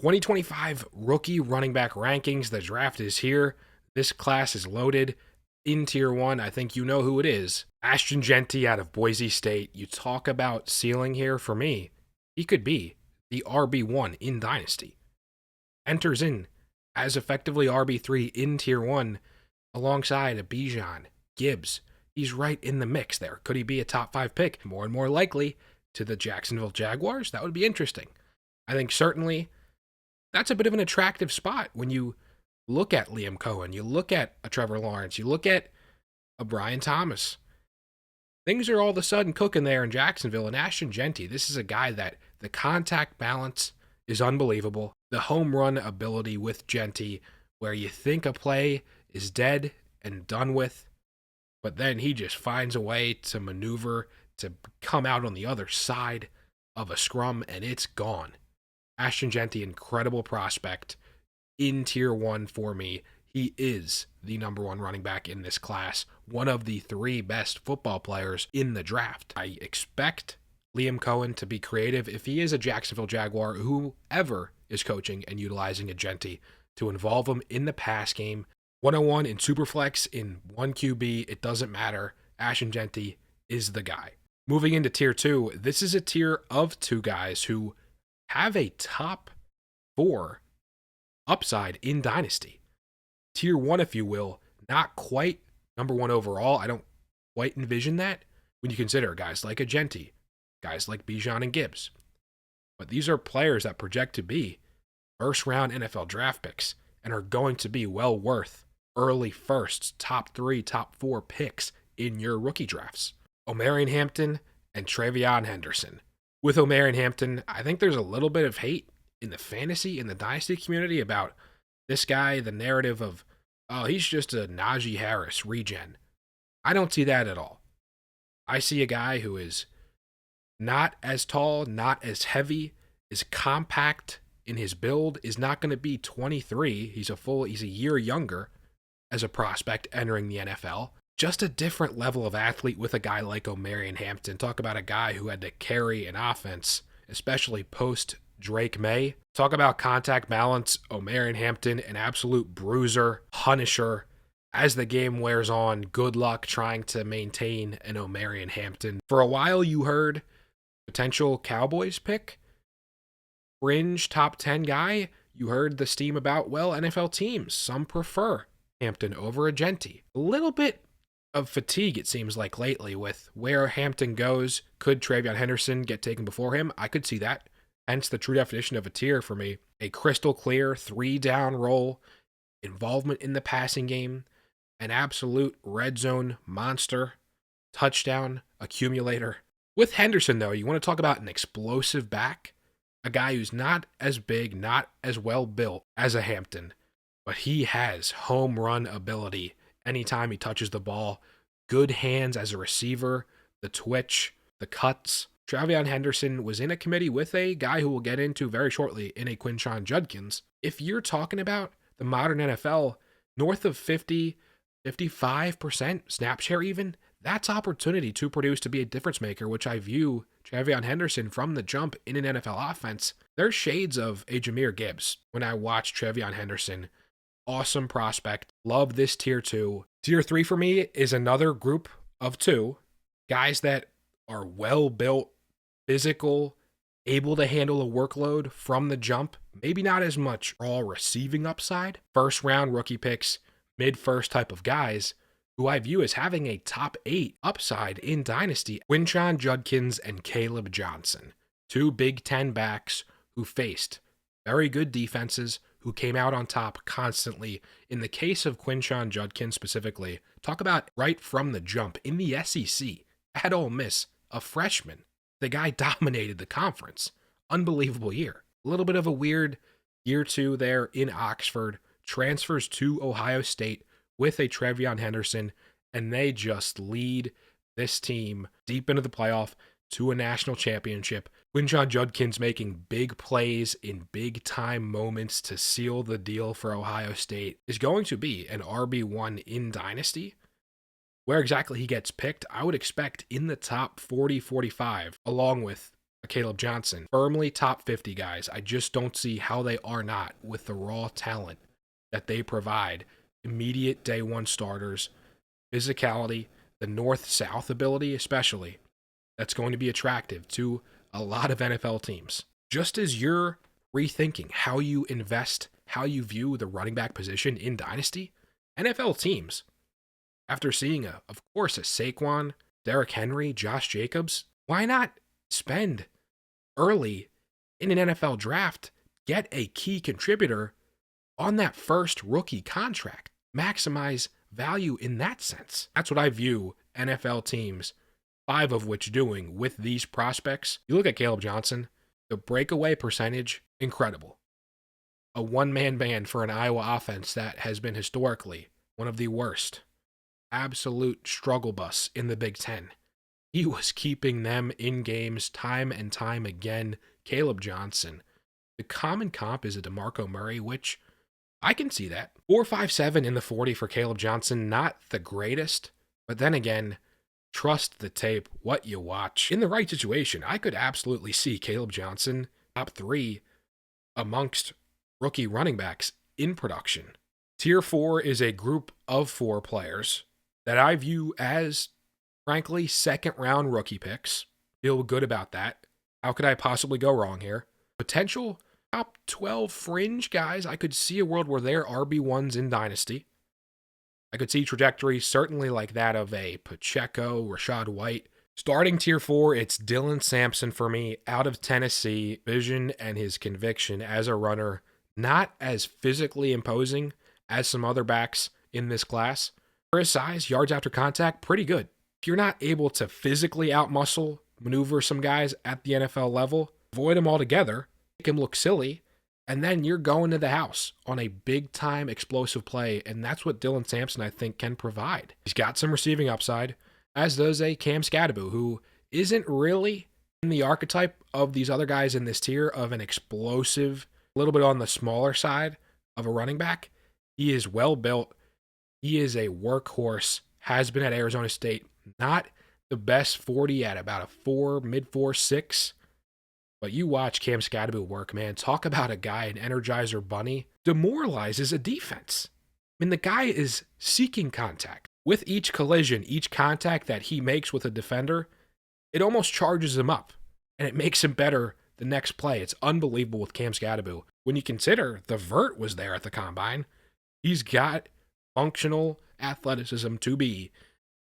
2025 rookie running back rankings. The draft is here. This class is loaded. In Tier 1, I think you know who it is. Ashton Jeanty out of Boise State. You talk about ceiling here for me. He could be the RB1 in Dynasty. Enters in as effectively RB3 in Tier 1 alongside a Bijan, Gibbs. He's right in the mix there. Could he be a top 5 pick? More and more likely to the Jacksonville Jaguars? That would be interesting. I think certainly that's a bit of an attractive spot when you look at Liam Cohen, you look at a Trevor Lawrence, you look at a Brian Thomas. Things are all of a sudden cooking there in Jacksonville. And Ashton Jeanty, this is a guy that the contact balance is unbelievable. The home run ability with Jeanty, where you think a play is dead and done with, but then he just finds a way to maneuver, to come out on the other side of a scrum, and it's gone. Ashton Jeanty, incredible prospect in Tier 1 for me. He is the number 1 running back in this class, one of the 3 best football players in the draft. I expect Liam Cohen to be creative if he is a Jacksonville Jaguar, whoever is coaching and utilizing a Jeanty, to involve him in the pass game. 101 in Superflex, in 1 QB, it doesn't matter. Ashton Jeanty is the guy. Moving into Tier 2, this is a tier of 2 guys who have a top 4 upside in Dynasty. Tier 1, if you will, not quite number 1 overall. I don't quite envision that when you consider guys like a Jeanty, guys like Bijan and Gibbs. But these are players that project to be first-round NFL draft picks and are going to be well worth early firsts, top 3, top 4 picks in your rookie drafts. Omarion Hampton and TreVeyon Henderson. With Omarion Hampton, I think there's a little bit of hate in the fantasy, in the Dynasty community about this guy, the narrative of, oh, he's just a Najee Harris regen. I don't see that at all. I see a guy who is not as tall, not as heavy, is compact in his build, is not going to be 23. He's a year younger as a prospect entering the NFL. Just a different level of athlete with a guy like Omarion Hampton. Talk about a guy who had to carry an offense, especially post Drake May. Talk about contact balance. Omarion Hampton, an absolute bruiser, punisher. As the game wears on, good luck trying to maintain an Omarion Hampton. For a while, you heard potential Cowboys pick, fringe top 10 guy. You heard the steam about, well, NFL teams. Some prefer Hampton over a Jeanty. A little bit of fatigue, it seems like, lately with where Hampton goes. Could TreVeyon Henderson get taken before him? I could see that. Hence the true definition of a tier for me. A crystal clear 3-down role, involvement in the passing game, an absolute red zone monster, touchdown accumulator. With Henderson, though, you want to talk about an explosive back, a guy who's not as big, not as well built as a Hampton, but he has home run ability anytime he touches the ball. Good hands as a receiver, the twitch, the cuts. TreVeyon Henderson was in a committee with a guy who we'll get into very shortly in a Quinshon Judkins. If you're talking about the modern NFL, north of 50, 55% snap share even, that's opportunity to produce, to be a difference maker, which I view TreVeyon Henderson from the jump in an NFL offense. There's shades of a Jahmyr Gibbs when I watch TreVeyon Henderson. Awesome prospect. Love this tier 2. Tier 3 for me is another group of 2 guys that are well built, physical, able to handle a workload from the jump. Maybe not as much raw receiving upside. First round rookie picks, mid-first type of guys who I view as having a top 8 upside in Dynasty. Quinshon Judkins and Caleb Johnson. 2 Big Ten backs who faced very good defenses, who came out on top constantly. In the case of Quinshon Judkins specifically, talk about right from the jump in the SEC at Ole Miss, a freshman. The guy dominated the conference. Unbelievable year. A little bit of a weird year 2 there in Oxford. Transfers to Ohio State with a TreVeyon Henderson, and they just lead this team deep into the playoff to a national championship. Quinshon Judkins making big plays in big-time moments to seal the deal for Ohio State is going to be an RB1 in Dynasty. Where exactly he gets picked, I would expect in the top 40, 45, along with Caleb Johnson, firmly top 50 guys. I just don't see how they are not with the raw talent that they provide. Immediate day one starters, physicality, the north-south ability especially, that's going to be attractive to a lot of NFL teams. Just as you're rethinking how you invest, how you view the running back position in Dynasty, NFL teams, after seeing, of course, a Saquon, Derrick Henry, Josh Jacobs, why not spend early in an NFL draft, get a key contributor on that first rookie contract, maximize value in that sense? That's what I view NFL teams, 5 of which doing with these prospects. You look at Caleb Johnson, the breakaway percentage, incredible. A one-man band for an Iowa offense that has been historically one of the worst. Absolute struggle bus in the Big Ten. He was keeping them in games time and time again. Caleb Johnson. The common comp is a DeMarco Murray, which I can see that. 4.57 in the 40 for Caleb Johnson. Not the greatest, but then again, trust the tape, what you watch. In the right situation, I could absolutely see Caleb Johnson top 3 amongst rookie running backs in production. Tier 4 is a group of 4 players that I view as, frankly, second-round rookie picks. Feel good about that. How could I possibly go wrong here? Potential top 12 fringe guys. I could see a world where they're RB1s in Dynasty. I could see trajectory certainly like that of a Pacheco, Rachaad White. Starting tier 4, it's Dylan Sampson for me, out of Tennessee. Vision and his conviction as a runner, not as physically imposing as some other backs in this class. For his size, yards after contact, pretty good. If you're not able to physically outmuscle, maneuver some guys at the NFL level, avoid them altogether, make him look silly, and then you're going to the house on a big-time explosive play, and that's what Dylan Sampson, I think, can provide. He's got some receiving upside, as does a Cam Scadaboo, who isn't really in the archetype of these other guys in this tier of an explosive, a little bit on the smaller side of a running back. He is well built. He is a workhorse, has been at Arizona State. Not the best 40 at about a 4, mid-4, 6. But you watch Cam Scadaboo work, man. Talk about a guy, an Energizer Bunny, demoralizes a defense. I mean, the guy is seeking contact. With each collision, each contact that he makes with a defender, it almost charges him up, and it makes him better the next play. It's unbelievable with Cam Scadaboo. When you consider the vert was there at the combine, he's got functional athleticism to be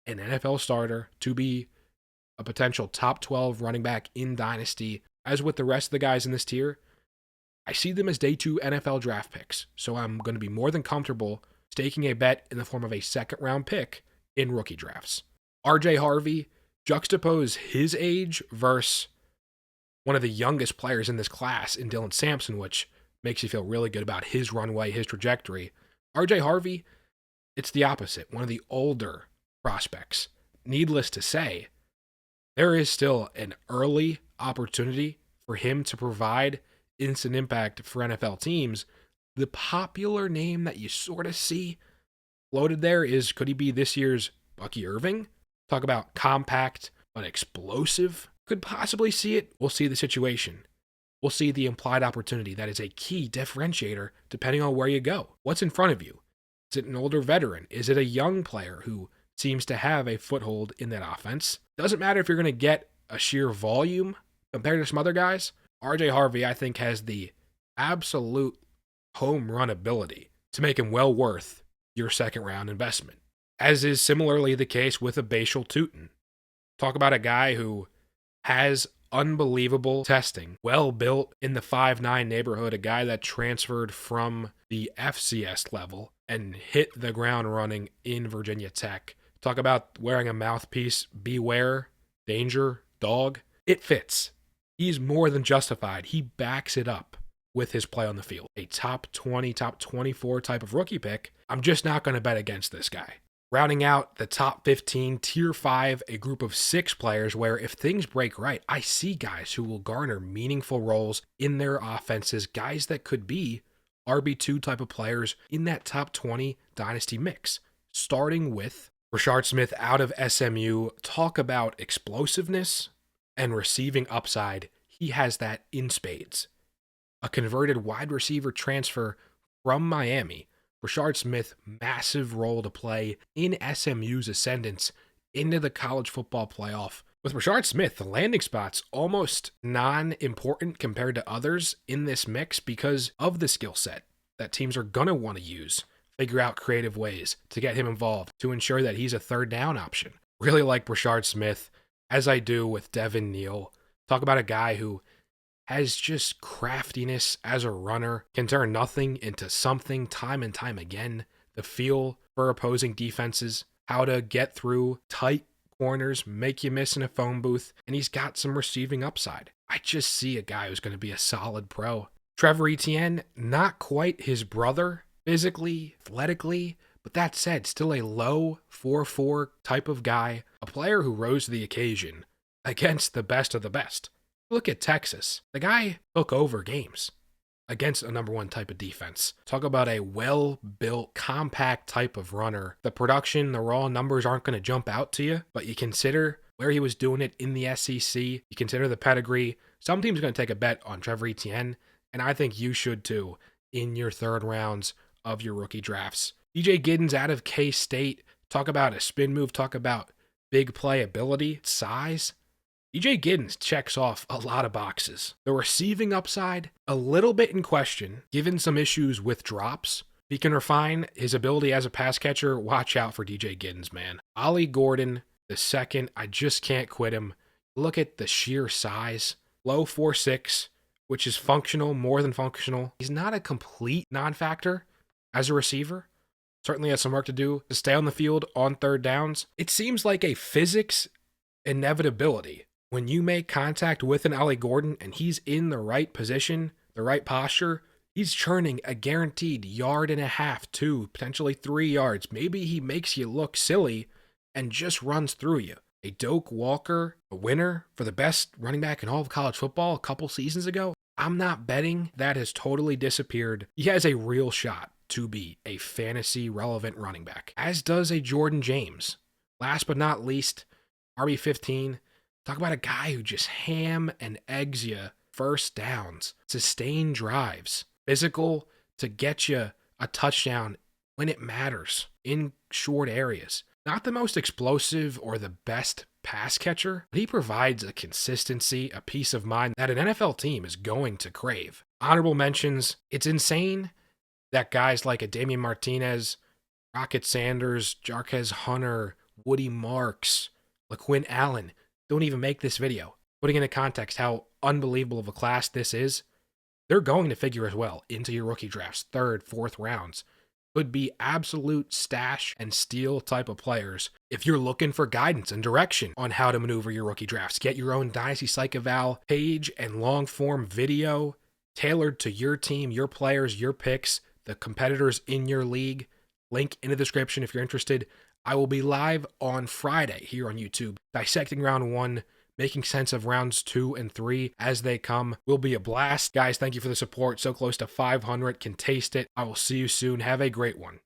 an NFL starter, to be a potential top 12 running back in Dynasty. As with the rest of the guys in this tier, I see them as day 2 NFL draft picks. So I'm going to be more than comfortable staking a bet in the form of a second-round pick in rookie drafts. RJ Harvey, juxtapose his age versus one of the youngest players in this class in Dylan Sampson, which makes you feel really good about his runway, his trajectory. RJ Harvey, it's the opposite, one of the older prospects. Needless to say, there is still an early opportunity for him to provide instant impact for NFL teams. The popular name that you sort of see floated there is, could he be this year's Bucky Irving? Talk about compact but explosive. Could possibly see it. We'll see the situation. We'll see the implied opportunity. That is a key differentiator depending on where you go. What's in front of you? Is it an older veteran? Is it a young player who seems to have a foothold in that offense? Doesn't matter if you're going to get a sheer volume compared to some other guys. RJ Harvey, I think, has the absolute home run ability to make him well worth your second-round investment, as is similarly the case with a Bhayshul Tuten. Talk about a guy who has unbelievable testing, well built in the 5'9" neighborhood, a guy that transferred from the FCS level and hit the ground running in Virginia Tech. Talk about wearing a mouthpiece, beware, danger, dog. It fits. He's more than justified. He backs it up with his play on the field. A top 20, top 24 type of rookie pick. I'm just not going to bet against this guy. Rounding out the top 15, tier 5, a group of 6 players where if things break right, I see guys who will garner meaningful roles in their offenses, guys that could be RB2 type of players in that top 20 dynasty mix. Starting with Rashard Smith out of SMU. Talk about explosiveness and receiving upside. he has that in spades. A converted wide receiver transfer from Miami. Bhayshul Smith, massive role to play in SMU's ascendance into the college football playoff. With Bhayshul Smith, the landing spot's almost non-important compared to others in this mix because of the skill set that teams are going to want to use. Figure out creative ways to get him involved to ensure that he's a third down option. Really like Bhayshul Smith, as I do with Devin Neal. Talk about a guy who has just craftiness as a runner, can turn nothing into something time and time again. The feel for opposing defenses, how to get through tight corners, make you miss in a phone booth, and he's got some receiving upside. I just see a guy who's going to be a solid pro. TreVeyon Henderson, not quite his brother physically, athletically, but that said, still a low 4.4 type of guy, a player who rose to the occasion against the best of the best. Look at Texas. The guy took over games against a number one type of defense. Talk about a well-built, compact type of runner. The production, the raw numbers aren't going to jump out to you, but you consider where he was doing it in the SEC. You consider the pedigree. Some teams are going to take a bet on TreVeyon Henderson, and I think you should too in your third rounds of your rookie drafts. DJ Giddens out of K-State. Talk about a spin move. Talk about big play ability, size. DJ Giddens checks off a lot of boxes. The receiving upside, a little bit in question, given some issues with drops. He can refine his ability as a pass catcher. Watch out for DJ Giddens, man. Ollie Gordon, the second, I just can't quit him. Look at the sheer size. Low 4.6, which is functional, more than functional. He's not a complete non-factor as a receiver. Certainly has some work to do to stay on the field on third downs. It seems like a physics inevitability. When you make contact with an Ollie Gordon and he's in the right position, the right posture, he's churning a guaranteed 1.5 yards, 2, potentially 3 yards. Maybe he makes you look silly and just runs through you. A Doak Walker, a winner for the best running back in all of college football a couple seasons ago. I'm not betting that has totally disappeared. He has a real shot to be a fantasy relevant running back, as does a Jordan James. Last but not least, RB15. Talk about a guy who just ham and eggs you first downs, sustained drives, physical to get you a touchdown when it matters in short areas. Not the most explosive or the best pass catcher, but he provides a consistency, a peace of mind that an NFL team is going to crave. Honorable mentions, it's insane that guys like a Damian Martinez, Rocket Sanders, Jarquez Hunter, Woody Marks, LaQuinn Allen don't even make this video. Putting into context how unbelievable of a class this is, they're going to figure as well into your rookie drafts, third, fourth rounds. Could be absolute stash and steal type of players. If you're looking for guidance and direction on how to maneuver your rookie drafts, get your own Dynasty Psych Eval page and long form video tailored to your team, your players, your picks, the competitors in your league. Link in the description if you're interested. I will be live on Friday here on YouTube, dissecting round 1, making sense of rounds 2 and 3 as they come. Will be a blast. Guys, thank you for the support. So close to 500. Can taste it. I will see you soon. Have a great one.